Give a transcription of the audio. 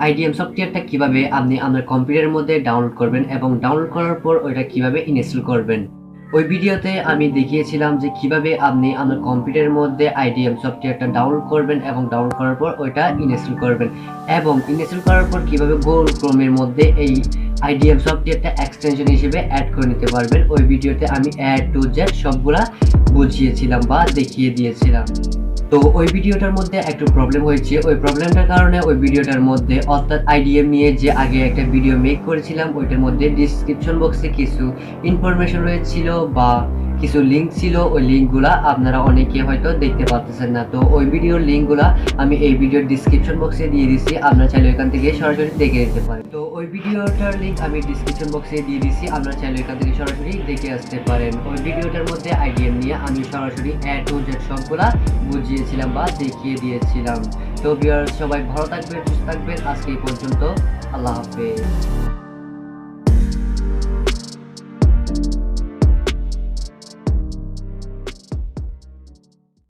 IDM সফটওয়্যারটা কিভাবে আপনি আপনার কম্পিউটারের মধ্যে ডাউনলোড করবেন এবং ডাউনলোড করার পর ওইটা কিভাবে ইনস্টল করবেন। ওই ভিডিওতে আমি দেখিয়েছিলাম যে কিভাবে আপনি আপনার কম্পিউটারের মধ্যে আইডিএম সফটওয়্যারটা ডাউনলোড করবেন এবং ডাউনলোড করার পর ওইটা ইনস্টল করবেন এবং ইনস্টল করার পর কিভাবে গুগল ক্রোমের মধ্যে এই আইডিএম সফটওয়্যারটা এক্সটেনশন হিসেবে অ্যাড করে নিতে পারবেন। ওই ভিডিওতে আমি টু জেড সবগুলা বুঝিয়েছিলাম বা দেখিয়ে দিয়েছিলাম। তো ওই ভিডিওটার মধ্যে একটু প্রবলেম হয়েছে, ওই প্রবলেমটার কারণে ওই ভিডিওটার মধ্যে অর্থাৎ আইডিএম নিয়ে যে আগে একটা ভিডিও মেক করেছিলাম ওইটার মধ্যে ডিসক্রিপশন বক্সে কিছু ইনফরমেশন রয়েছিল বা কিছু লিঙ্ক ছিল, ওই লিঙ্কগুলা আপনারা অনেকে হয়তো দেখতে পাচ্ছেন না। তো ওই ভিডিওর লিঙ্কগুলা আমি এই ভিডিওর ডিসক্রিপশন বক্সে দিয়ে দিচ্ছি, আপনারা চাইলে এখান থেকে সরাসরি দেখে নিতে পারেন। তো ওই ভিডিওটার লিঙ্ক আমি ডিসক্রিপশন বক্সে দিয়ে দিচ্ছি, আপনারা চাইলে এখান থেকে সরাসরি দেখে আসতে পারেন। ওই ভিডিওটার মধ্যে আইডিএম নিয়ে আমি সরাসরি টু জেড সবগুলা বুঝিয়েছিলাম বা দেখিয়ে দিয়েছিলাম। তো ভিউয়ার্স সবাই ভালো থাকবেন, সুস্থ থাকবেন, আজকে এই পর্যন্ত, আল্লাহ হাফেজ।